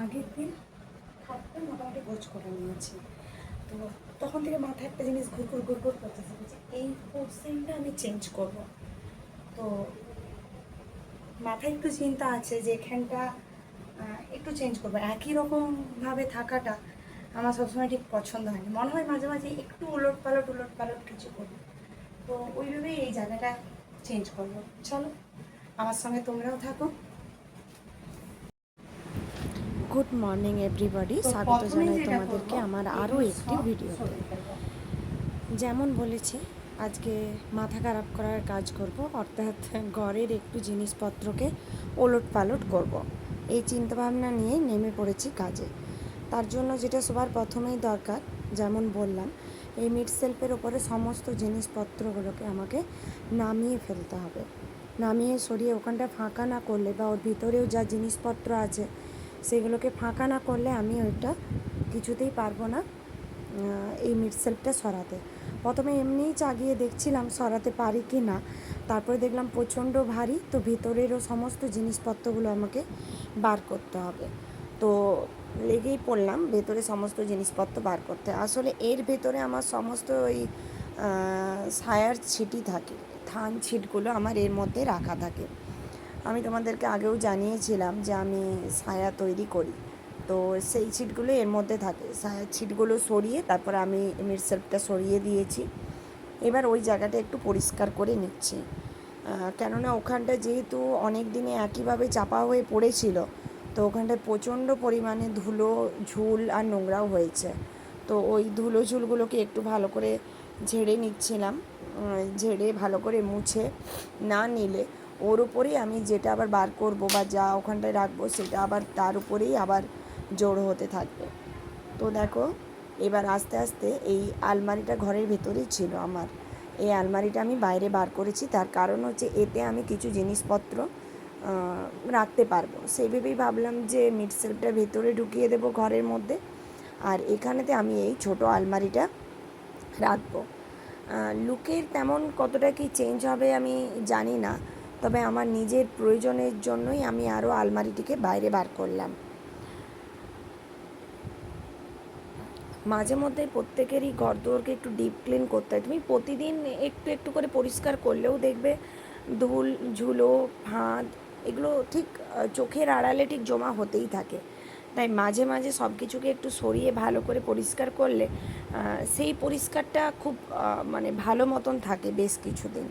আগের দিন খাটটা মোটামুটি গোছ করে নিয়েছি। তো তখন থেকে মাথায় একটা জিনিস ঘুরঘুর ঘুরঘুর করতেছে যে এই পোর্শনটা আমি চেঞ্জ করব। তো মাথায় একটু চিন্তা আছে যে এখানটা একটু চেঞ্জ করবো। একই রকমভাবে থাকাটা আমার সবসময় ঠিক পছন্দ হয়নি, মনে হয় মাঝে মাঝে একটু উলট পালট কিছু করবো। তো ওইভাবেই এই জায়গাটা চেঞ্জ করবো। চলো আমার সঙ্গে তোমরাও থাকো। গুড মর্নিং এভরিবডি, তো স্বাগত প্রথমেই জানাই যেটা তোমাদেরকে করবো, আমার আরও এগুলো একটি সব ভিডিওতে। সরিয়ে ফেলবো। যেমন বলেছি, আজকে মাথা খারাপ করার কাজ করব, অর্থাৎ ঘরের একটু জিনিসপত্রকে ওলট পালট করব। এই চিন্তাভাবনা নিয়ে নেমে পড়েছি কাজে। তার জন্য যেটা সবার প্রথমেই দরকার, যেমন বললাম, এই মিড সেলফের ওপরে সমস্ত জিনিসপত্রগুলোকে আমাকে নামিয়ে ফেলতে হবে। নামিয়ে সরিয়ে ওখানটা ফাঁকা না করলে বা ওর ভিতরেও যা জিনিসপত্র আছে সেগুলোকে ফাঁকা না করলে আমি ওইটা কিছুতেই পারবো না এই মিড সেলফটা সরাতে। প্রথমে এমনিই চাগিয়ে দেখছিলাম সরাতে পারি কি না, তারপরে দেখলাম প্রচণ্ড ভারী, তো ভিতরেরও সমস্ত জিনিসপত্রগুলো আমাকে বার করতে হবে। তো লেগেই পড়লাম ভেতরে সমস্ত জিনিসপত্র বার করতে। আসলে এর ভেতরে আমার সমস্ত ওই ছায়ার ছিটই থাকে, থান ছিটগুলো আমার এর মধ্যে রাখা থাকে। আমি তোমাদেরকে আগেও জানিয়েছিলাম যে আমি ছায়া তৈরি করি, তো সেই ছিটগুলো এর মধ্যে থাকে। ছায়ার ছিটগুলো সরিয়ে তারপর আমি মিড সেলফটা সরিয়ে দিয়েছি। এবার ওই জায়গাটা একটু পরিষ্কার করে নিচ্ছি, কেননা ওখানটা যেহেতু অনেক দিনে একইভাবে চাপা হয়ে পড়েছিল, তো ওখানটায় প্রচণ্ড পরিমাণে ধুলো ঝুল আর নোংরাও হয়েছে। তো ওই ধুলো ঝুলগুলোকে একটু ভালো করে ঝেড়ে নিচ্ছিলাম। ঝেড়ে ভালো করে মুছে না নিলে ওর উপরেই আমি যেটা আবার বার করব বা যা ওখানটায় রাখবো সেটা আবার তার উপরেই আবার জোর হতে থাকবে। তো দেখো, এবার আস্তে আস্তে এই আলমারিটা ঘরের ভেতরেই ছিল আমার। এই আলমারিটা আমি বাইরে বার করেছি, তার কারণ হচ্ছে এতে আমি কিছু জিনিসপত্র রাখতে পারবো। সেই ভেবেই ভাবলাম যে মিড সেলফটা ভেতরে ঢুকিয়ে দেবো ঘরের মধ্যে, আর এখানেতে আমি এই ছোট আলমারিটা রাখবো। লুকের তেমন কতটা কি চেঞ্জ হবে আমি জানি না, তবে আমার নিজের প্রয়োজনের জন্যই আমি আরও আলমারিটিকে বাইরে বার করলাম। মাঝে মধ্যে প্রত্যেকেরই ঘর দোরকে একটু ডিপ ক্লিন করতে হয়। তুমি প্রতিদিন একটু একটু করে পরিষ্কার করলেও দেখবে ধুল ঝুলো ফাঁদ এগুলো ঠিক চোখের আড়ালে ঠিক জমা হতেই থাকে। তাই মাঝে মাঝে সব কিছুকে একটু সরিয়ে ভালো করে পরিষ্কার করলে সেই পরিষ্কারটা খুব মানে ভালো মতন থাকে বেশ কিছুদিন।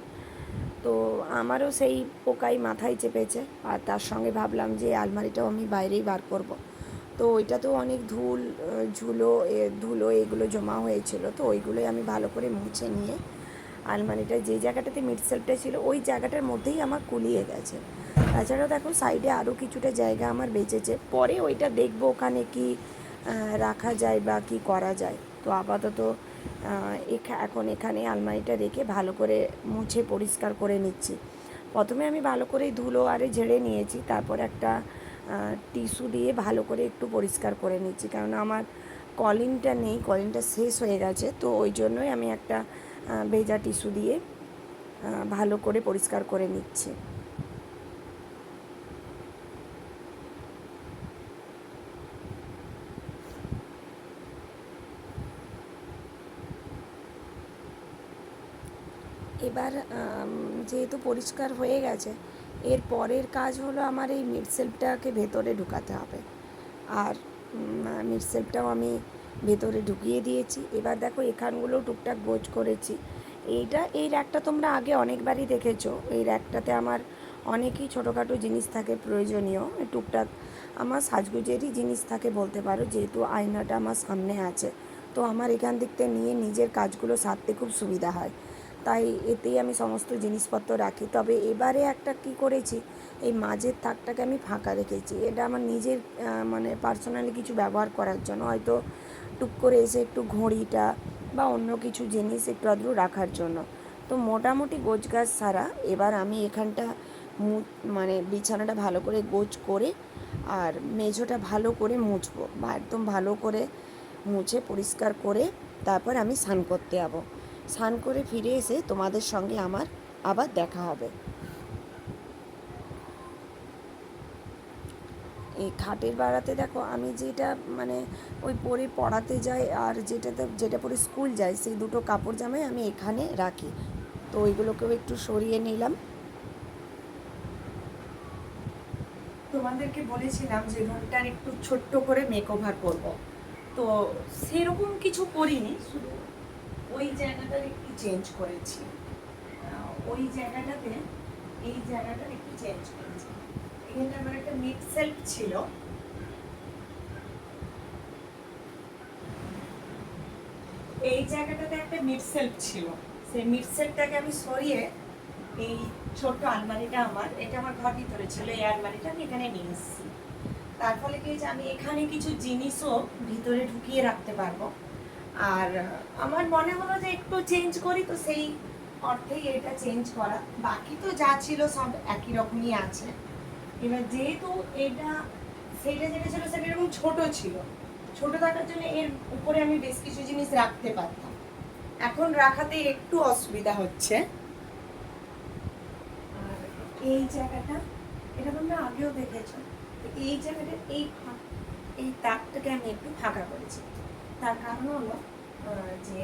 তো আমারও সেই পোকাই মাথায় চেপেছে, আর তার সঙ্গে ভাবলাম যে আলমারিটাও আমি বাইরেই বার করব। তো ওইটাতেও অনেক ধুলো এগুলো জমা হয়েছিল, তো ওইগুলোই আমি ভালো করে মুছে নিয়ে আলমারিটা যে জায়গাটাতে মিড সেলফটা ছিল ওই জায়গাটার মধ্যেই আমার কুলিয়ে গেছে। তাছাড়াও দেখো সাইডে আরও কিছুটা জায়গা আমার বেঁচেছে, পরে ওইটা দেখবো ওখানে কি রাখা যায় বা কি করা যায়। তো আপাতত এখন এখানে আলমারিটা রেখে ভালো করে মুছে পরিষ্কার করে নিচ্ছি। প্রথমে আমি ভালো করে ধুলো আরে ঝেড়ে নিয়েছি, তারপর একটা টিস্যু দিয়ে ভালো করে একটু পরিষ্কার করে নিচ্ছি, কারণ আমার কলিনটা নেই, কলিনটা শেষ হয়ে গেছে। তো ওই জন্যই আমি একটা ভেজা টিস্যু দিয়ে ভালো করে পরিষ্কার করে নিচ্ছি। এবার যেহেতু পরিষ্কার হয়ে গেছে, এর পরের কাজ হলো আমার এই মিড সেলফটাকে ভেতরে ঢুকাতে হবে। আর মিড সেলফটাও আমি ভেতরে ঢুকিয়ে দিয়েছি। এবার দেখো এখানগুলো টুকটাক গোছ করেছি। এই র্যাকটা তোমরা আগে অনেকবারই দেখেছো। এই র্যাকটাতে আমার অনেকই ছোটোখাটো জিনিস থাকে প্রয়োজনীয়, টুকটাক আমার সাজগোজেরই জিনিস থাকে বলতে পারো, যেহেতু আয়নাটা আমার সামনে আছে। তো আমার এখান থেকে নিয়ে নিজের কাজগুলো সারতে খুব সুবিধা হয়, তাই এতেই আমি সমস্ত জিনিসপত্র রাখি। তবে এবারে একটা কি করেছি, এই মাঝের থাকটাকে আমি ফাঁকা রেখেছি। এটা আমার নিজের মানে পার্সোনালি কিছু ব্যবহার করার জন্য, হয়তো টুক করে এসে একটু ঘড়িটা বা অন্য কিছু জিনিস একটু আধটু রাখার জন্য। তো মোটামুটি গোছগাছ ছাড়া এবার আমি এখানটা মানে বিছানাটা ভালো করে গোছ করে আর মেঝোটা ভালো করে মুছবো, বা একদম ভালো করে মুছে পরিষ্কার করে তারপর আমি স্নান করতে যাবো। স্নান করে ফিরে এসে তোমাদের সঙ্গে আমার আবার দেখা হবে। এই খাটের বাড়াতে দেখো আমি যেটা মানে ওই পরে পড়াতে যাই আর যেটা পরে স্কুল যাই সেই দুটো কাপড় জামাই আমি এখানে রাখি, তো ওইগুলোকেও একটু সরিয়ে নিলাম। তোমাদেরকে বলেছিলাম যে রুমটার একটু ছোট্ট করে মেকওভার করব, তো সেরকম কিছু করিনি, শুধু ওই জায়গাটার একটু চেঞ্জ করেছি। ওই জায়গাটাতে এই জায়গাটার একটু চেঞ্জ করেছি। এখানে আমার একটা মিড সেলফ ছিল, এই জায়গাটাতে একটা মিড সেলফ ছিল, সেই মিড সেলফটাকে আমি সরিয়ে এই ছোট্ট আলমারিটা এটা আমার ঘর ভিতরে ছিল, এই আলমারিটা আমি এখানে নিয়ে এসেছি। তার ফলে কি হয়েছে, আমি এখানে কিছু জিনিসও ভিতরে ঢুকিয়ে রাখতে পারবো। আর আমার মনে হলো যে একটু চেঞ্জ করি, তো সেই অর্থেই এটা চেঞ্জ করা। বাকি তো যা ছিল সব একই রকমই আছে। এবার যেহেতু এটা সেটা যেটা ছিল সেটা এরকম ছোট ছিল, ছোট থাকার জন্য এর উপরে আমি বেশ কিছু জিনিস রাখতে পারতাম, এখন রাখাতে একটু অসুবিধা হচ্ছে। আর এই জায়গাটা, এটা তোমরা আগেও দেখেছো, এই জায়গাটা এই তাকটাকে আমি একটু ফাঁকা করেছি। তার কারণ হলো যে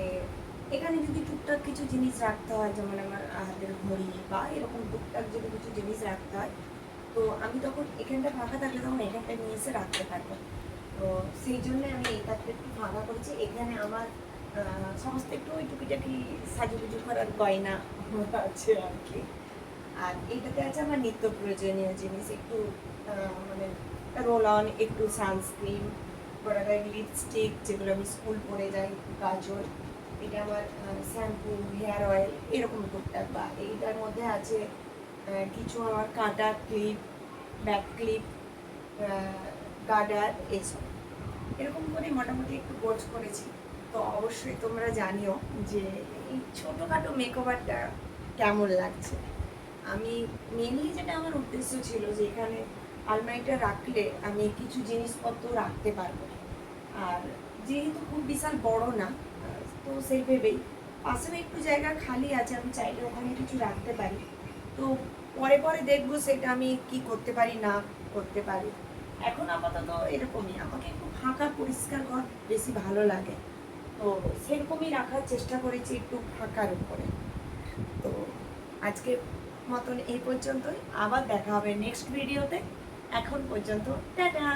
এখানে যদি টুকটাক কিছু জিনিস রাখতে হয়, যেমন আমার হাতের ঘড়ি বা এরকম টুকটাক যদি কিছু জিনিস রাখতে হয়, তো আমি তখন এখানটা ফাঁকা থাকলে তখন এখানটা নিয়ে এসে রাখতে পারবো। তো সেই জন্য আমি এই তাকটা একটু ফাঁকা করেছি। এখানে আমার সমস্ত একটু ওই টুকিটাকি সাজুগুজু করার গয়না আছে আর কি। আর এইটাতে আছে আমার নিত্য প্রয়োজনীয় জিনিস, একটু মানে রোল অন, একটু সানস্ক্রিন, গোড়াগাড়ি লিপস্টিক যেগুলো আমি স্কুল পরে যাই, একটু কাজল, এটা আমার শ্যাম্পু, হেয়ার অয়েল, এরকম টুকটাক। বা এইটার মধ্যে আছে কিছু আমার কাঁটা ক্লিপ, ব্যাক ক্লিপ, গার্ডার, এসব এরকম করে মোটামুটি একটু গোছ করেছি। তো অবশ্যই তোমরা জানিও যে এই ছোটোখাটো মেকওভারটা কেমন লাগছে। আমি মেনলি যেটা আমার উদ্দেশ্য ছিল যে এখানে আলমারিটা রাখলে আমি কিছু জিনিসপত্র রাখতে পারবো, আর যেহেতু খুব বিশাল বড় না, তো সেই ভেবেই পাশেও একটু জায়গা খালি আছে, আমি চাইলে ওখানে কিছু রাখতে পারি। তো পরে পরে দেখবো সেটা আমি কি করতে পারি না করতে পারি। এখন আপাতত এরকমই, আমাকে একটু ফাঁকা পরিষ্কার ঘর বেশি ভালো লাগে, তো সেরকমই রাখার চেষ্টা করেছি, একটু ফাঁকার উপরে। তো আজকে মতন এই পর্যন্তই, আবার দেখা হবে নেক্সট ভিডিওতে। এখন পর্যন্ত টাটা।